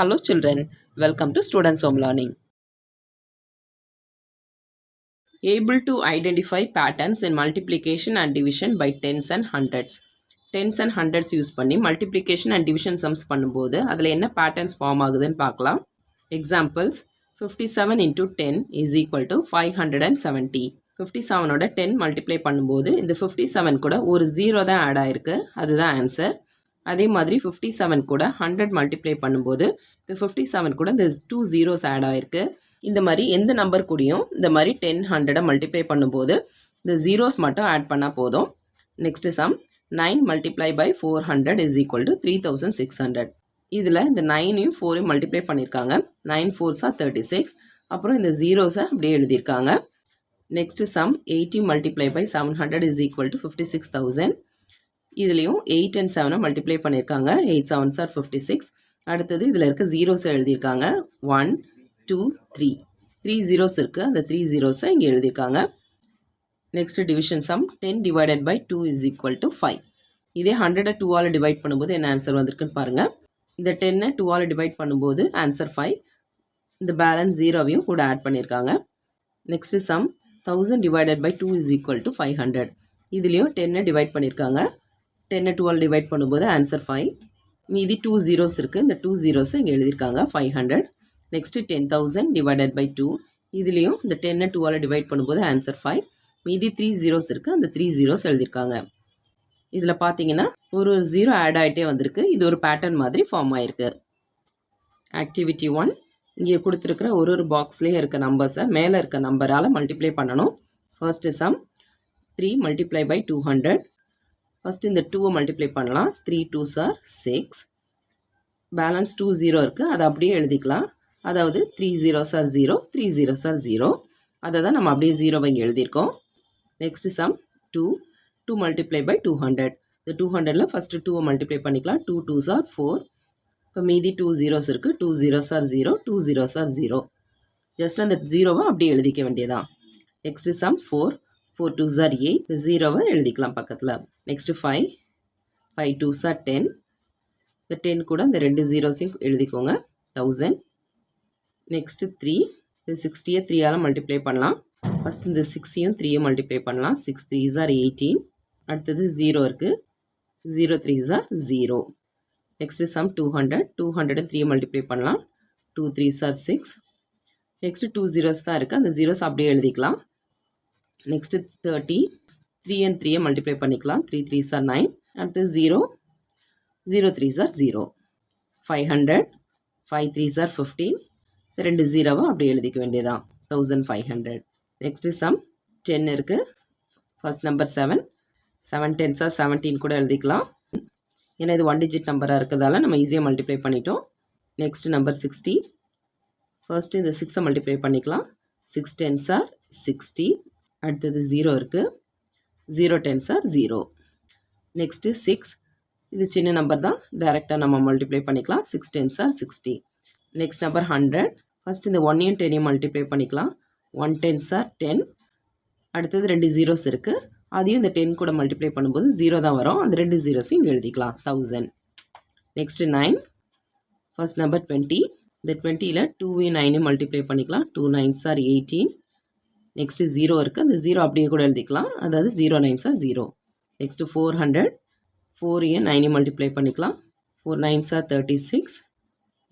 Hello children, welcome to Students Home Learning. Able to identify patterns in multiplication and division by tens and hundreds. Tens and hundreds use பண்ணி multiplication and division sums பண்ணும்போது அதில் என்ன patterns form ஆகுதுன்னு பார்க்கலாம். Examples 57 into 10 is equal to 570. 57 ஓட 10 multiply பண்ணும்போது இந்த 57 கூட ஒரு 0 தான் ஆட் ஆயிருக்கு, அதுதான் ஆன்சர். அதே மாதிரி 57 கூட 100 மல்டிப்ளை பண்ணும்போது இந்த 57 கூட இந்த 2 zeros ஆட் ஆயிருக்கு. இந்த மாதிரி எந்த நம்பர் கூடயும் இந்த மாதிரி 10 100 மல்டிப்ளை பண்ணும்போது இந்த zeros மட்டும் ஆட் பண்ணால் போதும். Next sum 9 multiply by 400 is equal to 3600. இதில் இந்த 9ஐயும் 4ஐயும் மல்டிப்ளை பண்ணியிருக்காங்க. 9 4s are 36. அப்புறம் இந்த ஜீரோஸை அப்படியே எழுதியிருக்காங்க. Next sum 80 multiply by 700 is equal to 56,000. இதுலேயும் 8 and 7 மல்டிப்ளை பண்ணியிருக்காங்க. 8 7s are 56. அடுத்தது இதில் இருக்க ஜீரோஸை எழுதியிருக்காங்க. 1 2 3 3 zeros இருக்குது, அந்த 3 zeros-ஐ இங்கே எழுதியிருக்காங்க. Next division sum 10 divided by 2 is equal to 5. இதே 100 2ஆல் டிவைட் பண்ணும்போது என்ன ஆன்சர் வந்திருக்குன்னு பாருங்கள். இந்த 10 2ஆல் டிவைட் பண்ணும்போது ஆன்சர் 5. இந்த பேலன்ஸ் ஜீரோவையும் கூட ஆட் பண்ணியிருக்காங்க. Next sum 1000 divided by 2 is equal to 500. இதுலேயும் 10 டிவைட் பண்ணியிருக்காங்க. 10 12 டிவைட் பண்ணும்போது ஆன்சர் 5. மீதி 2 zeros இருக்குது, இந்த 2 zeros இங்கே எழுதியிருக்காங்க 500. Next 10,000 divided by 2. இதுலேயும் இந்த 10 2ஆல் டிவைட் பண்ணும்போது ஆன்சர் 5. மீதி 3 zeros இருக்குது, அந்த 3 zeros எழுதியிருக்காங்க. இதில் பார்த்தீங்கன்னா ஒரு 0 ஆட் ஆகிட்டே வந்திருக்கு. இது ஒரு பேட்டர்ன் மாதிரி ஃபார்ம் ஆகிருக்கு. ஆக்டிவிட்டி 1, இங்கே கொடுத்துருக்கிற ஒரு பாக்ஸ்லேயே இருக்க நம்பர்ஸை மேலே இருக்க நம்பரால் மல்டிப்ளை பண்ணணும். First sum 3 multiply by 200. First இந்த 2 மல்டிப்ளை பண்ணலாம். 3 2s are 6. பேலன்ஸ் 2 0 இருக்குது, அதை அப்படியே எழுதிக்கலாம். அதாவது 3 zeros are 0, 3 zeros are 0. அதை தான் நம்ம அப்படியே 0 இங்கே எழுதியிருக்கோம். Next sum 2 multiply by 200. இந்த 200ல் ஃபஸ்ட்டு 2 மல்டிப்ளை பண்ணிக்கலாம். 2 2s are 4. இப்போ மீதி 2 zeros இருக்குது. 2 zeros are 0, 2 zeros are 0. Just அந்த 0வை அப்படியே எழுதிக்க வேண்டியதான். Next sum 4 2s are 8. இந்த 0வை எழுதிக்கலாம் பக்கத்தில். Next 5 2s are 10. இந்த 10 கூட இந்த 2 zeros-ஐயும் எழுதிக்கோங்க. 1000. நெக்ஸ்ட்டு 3. இந்த 60-ஐ 3ஆல் மல்டிப்ளை பண்ணலாம். ஃபஸ்ட் இந்த 6-ஐயும் 3-ஐயும் மல்டிப்ளை பண்ணலாம். 6 3s are 18. அடுத்தது 0 இருக்குது. 0 3s are 0. நெக்ஸ்ட்டு சம் 200 3-ஐ மல்டிப்ளை பண்ணலாம். 2 3s are 6. நெக்ஸ்ட்டு 2 zeros தான் இருக்குது, அந்த zeros அப்படியே எழுதிக்கலாம். நெக்ஸ்ட்டு 30 3 and 3-ஐ மல்டிப்ளை பண்ணிக்கலாம். 3 3s are 9. அடுத்து 0 3s are 0. 500 5 3s are 15. ரெண்டு 0வை அப்படியே எழுதிக்க வேண்டியதான். 1500. நெக்ஸ்ட்டு சம் 10 இருக்குது. ஃபர்ஸ்ட் நம்பர் 7 10s are 17 கூட எழுதிக்கலாம். ஏன்னா இது 1 digit நம்பராக இருக்கிறதால நம்ம ஈஸியாக மல்டிப்ளை பண்ணிட்டோம். Next number 60. ஃபர்ஸ்ட்டு இந்த 6-ஐ மல்டிப்ளை பண்ணிக்கலாம். 6 10s are 60. அடுத்தது 0 இருக்குது. 0 10s are 0. நெக்ஸ்ட்டு 6. இது சின்ன நம்பர் தான், டைரெக்டாக நம்ம மல்டிப்ளை பண்ணிக்கலாம். 6 10s are 60. Next number 100. First இந்த 1-ஐயும் 10-ஐயும் மல்டிப்ளை பண்ணிக்கலாம். 1 10s are 10. அடுத்தது 2 zeros இருக்குது, அதையும் இந்த 10 கூட மல்டிப்ளை பண்ணும்போது 0 தான் வரும். அந்த 2 zeros-ஐயும் இங்கே எழுதிக்கலாம். 1000. நெக்ஸ்ட்டு 9. First number 20. இந்த 20ல் 2-ஐயும் 9-ஐயும் மல்டிப்ளை பண்ணிக்கலாம். 2 9s are 18. நெக்ஸ்ட்டு 0 இருக்குது, அந்த 0 அப்படியே கூட எழுதிக்கலாம். அதாவது 0 9s are 0. நெக்ஸ்ட்டு 400. 4-ஐயும் 9-ஐயும் மல்டிப்ளை பண்ணிக்கலாம். 4 9s are 36.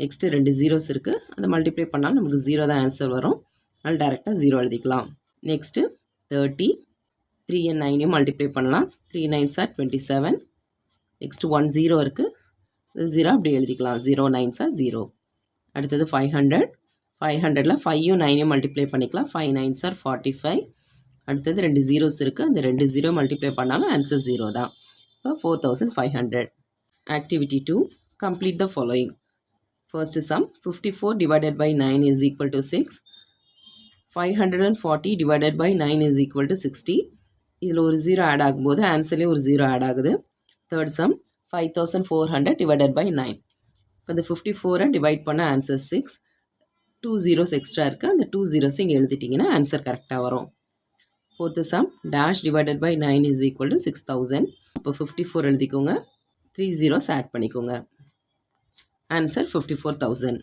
நெக்ஸ்ட்டு 2 zeros இருக்குது, அதை மல்டிப்ளை பண்ணாலும் நமக்கு 0 தான் ஆன்சர் வரும். அதனால் டேரெக்டாக 0 எழுதிக்கலாம். நெக்ஸ்ட்டு 30. 3 and 9-ஐயும் மல்டிப்ளை பண்ணலாம். 3 9s are 27. நெக்ஸ்ட்டு 1 0 இருக்குது, 0 அப்படியே எழுதிக்கலாம். 0 9s are 0. அடுத்தது 500. 500ல் 5-யும் 9-ஐயும் மல்டிப்ளை பண்ணிக்கலாம். 5 9s are 45. அடுத்தது 2 zeros இருக்குது, அந்த 2 0 மல்டிப்ளை பண்ணாலும் ஆன்சர் 0 தான். இப்போ 4500. Activity 2, complete the following. First sum 54 divided by 9 is equal to 6. 540 divided by 9 is equal to 60. இதில் ஒரு 0 ஆட் ஆகும்போது ஆன்சர்லேயும் ஒரு 0 ஆட் ஆகுது. Third sum 5400 divided by 9. இப்போ இந்த 54-ஐ டிவைட் பண்ண ஆன்சர் 6. 2 zeros எக்ஸ்ட்ரா இருக்குது, அந்த 2 zeros இங்கே எழுதிட்டிங்கன்னா ஆன்சர் கரெக்டாக வரும். Fourth sum dash divided by 9 is equal to 6000. இப்போ 54 எழுதிக்கோங்க. 3 zeros ஆட் பண்ணிக்கோங்க. Answer 54,000.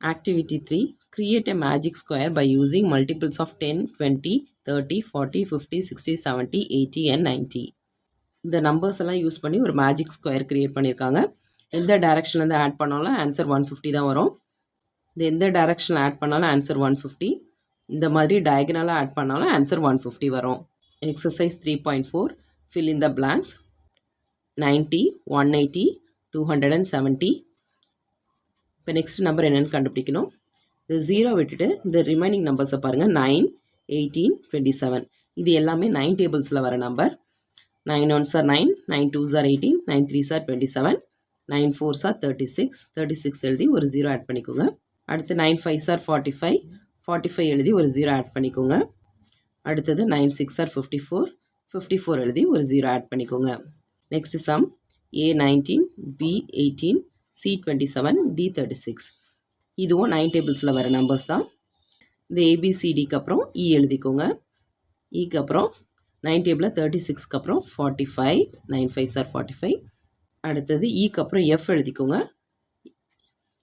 Activity 3. Create a magic square by using multiples of 10, 20, 30, 40, 50, 60, 70, 80 and 90. இந்த நம்பர்ஸ் எல்லாம் யூஸ் பண்ணி ஒரு மேஜிக் ஸ்கொயர் கிரியேட் பண்ணியிருக்காங்க. எந்த டைரக்ஷன்லேருந்து ஆட் பண்ணாலும் ஆன்சர் 150 தான் வரும். இது எந்த டைரக்ஷனில் ஆட் பண்ணாலும் ஆன்சர் 150. இந்த மாதிரி டயகனலாக ஆட் பண்ணாலும் ஆன்சர் 150 வரும். Exercise 3.4. Fill in the blanks. 90, 180, 270. இப்போ நெக்ஸ்ட் நம்பர் என்னென்னு கண்டுபிடிக்கணும். இது 0 விட்டுட்டு இந்த ரிமைனிங் நம்பர்ஸை பாருங்கள். 9, 18, 27. இது எல்லாமே 9 டேபிள்ஸில் வர number. 9 1s are 9, 9 2s are 18, 9 3s are 27, 9 4s are 36. 36 எழுதி ஒரு 0 ஆட் பண்ணிக்கோங்க. அடுத்து 9 5s are 45, 45 எழுதி ஒரு 0 ஆட் பண்ணிக்கோங்க. அடுத்தது 9 6 are 54, 54 எழுதி ஒரு 0 ஆட் பண்ணிக்கோங்க. Next sum. A 19, B 18, C 27, D 36. இதுவும் 9 டேபிள்ஸில் வர நம்பர்ஸ் தான். இந்த ABCDக்கு அப்புறம் E எழுதிக்கோங்க. ஈக்கு அப்புறம் 9 டேபிளில் 36க்கு அப்புறம் 45, 9 5s are 45. அடுத்தது ஈக்கு அப்புறம் F எழுதிக்கோங்க.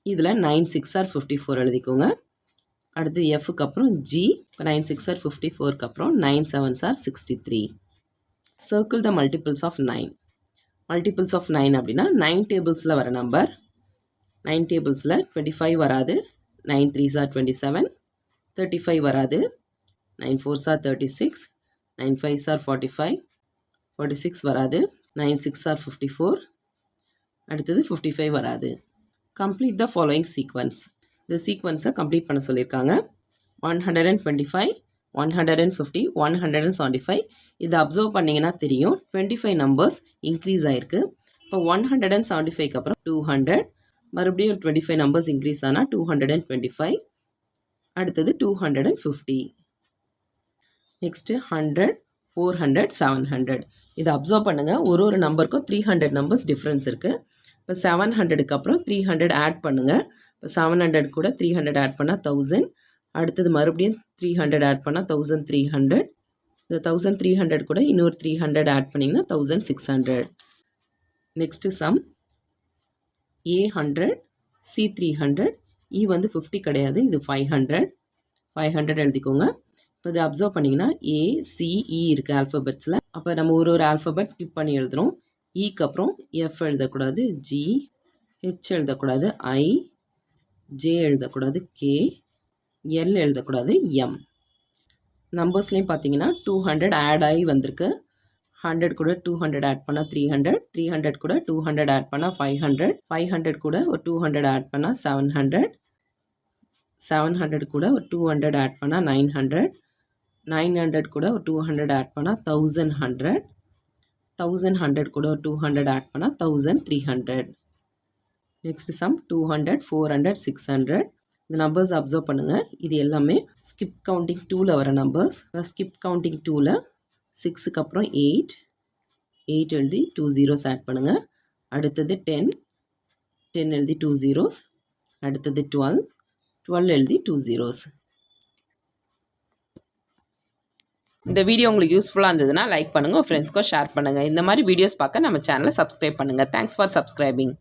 இதில் 9 6 are 54 எழுதிக்கோங்க. அடுத்து Fக்கு அப்புறம் G. 9 6 are 54க்கு அப்புறம் 9 7s are 63. Circle the multiples of 9. Multiples of 9 அப்படின்னா 9 டேபிள்ஸில் வர நம்பர். 9 டேபிள்ஸில் 25 வராது. 9 3s are 27, 35 வராது. 9 4s are 36, 9 5s are 45, 46 வராது. 9 6 are 54. அடுத்தது 55 வராது. Complete the following sequence. இந்த சீக்வன்ஸை கம்ப்ளீட் பண்ண சொல்லியிருக்காங்க. 125, 150, 175. இதை அப்சர்வ் பண்ணிங்கன்னா தெரியும் 25 நம்பர்ஸ் இன்க்ரீஸ் ஆகிருக்கு. இப்போ 175க்கு அப்புறம் 200, மறுபடியும் 25 நம்பர்ஸ் இன்க்ரீஸ் ஆனால் 225. அடுத்தது 250. நெக்ஸ்ட்டு 100, 400, 700. இதை அப்சர்வ் பண்ணுங்கள். ஒரு நம்பருக்கும் 300 நம்பர்ஸ் டிஃப்ரென்ஸ் இருக்குது. இப்போ 700க்கு அப்புறம் 300 ஆட் பண்ணுங்கள். இப்போ 700 கூட 300 ஆட் பண்ணால் 1000. அடுத்தது மறுபடியும் 300 ஆட் பண்ணால் 1300. இந்த 1300 கூட இன்னொரு 300 ஆட் பண்ணிங்கன்னா 1600. Next sum. A 100, C 300. E வந்து 50 கிடையாது, இது 500. 500 எழுதிக்கோங்க. இப்போ இதை அப்சர்வ் பண்ணிங்கன்னா A, C, E இருக்குது ஆல்ஃபபெட்ஸில். அப்போ நம்ம ஒரு ஆல்ஃபபெட் ஸ்கிப் பண்ணி எழுதுகிறோம். ஈக்கு அப்புறம் F எழுதக்கூடாது, G, H எழுதக்கூடாது, I, J எழுதக்கூடாது, K, L எழுதக்கூடாது, M. நம்பர்ஸ்லேயும் பார்த்தீங்கன்னா 200 ஆட் ஆகி வந்திருக்கு. 100 கூட 200 ஆட் பண்ணால் 300, 300 கூட 200 ஆட் பண்ணால் 500, 500 கூட ஒரு 200 ஆட் பண்ணால் 700, 700 கூட ஒரு 200 ஆட் பண்ணால் 900, 900 கூட ஒரு 200 ஆட் பண்ணால் 1100, 1100 கூட ஒரு 200 ஆட் பண்ணால் 1300. Next sum. 200, 400, 600. இந்த நம்பர்ஸ் அப்சர்வ் பண்ணுங்கள். இது எல்லாமே ஸ்கிப் கவுண்டிங் 2ல் வர நம்பர்ஸ். ஸ்கிப் கவுண்டிங் 2ல் 6க்கு அப்புறம் 8, 8 எழுதி 2 zeros ஆட் பண்ணுங்கள். அடுத்தது 10, 10 எழுதி 2 zeros. அடுத்தது 12, 12 எழுதி 2 zeros. இந்த வீடியோ உங்களுக்கு யூஸ்ஃபுல்லாக இருந்ததுன்னா லைக் பண்ணுங்கள், ஃப்ரெண்ட்ஸ்க்கும் ஷேர் பண்ணுங்கள். இந்த மாதிரி வீடியோஸ் பார்க்க நம்ம சேனலை சப்ஸ்கிரைப் பண்ணுங்கள். Thanks for subscribing.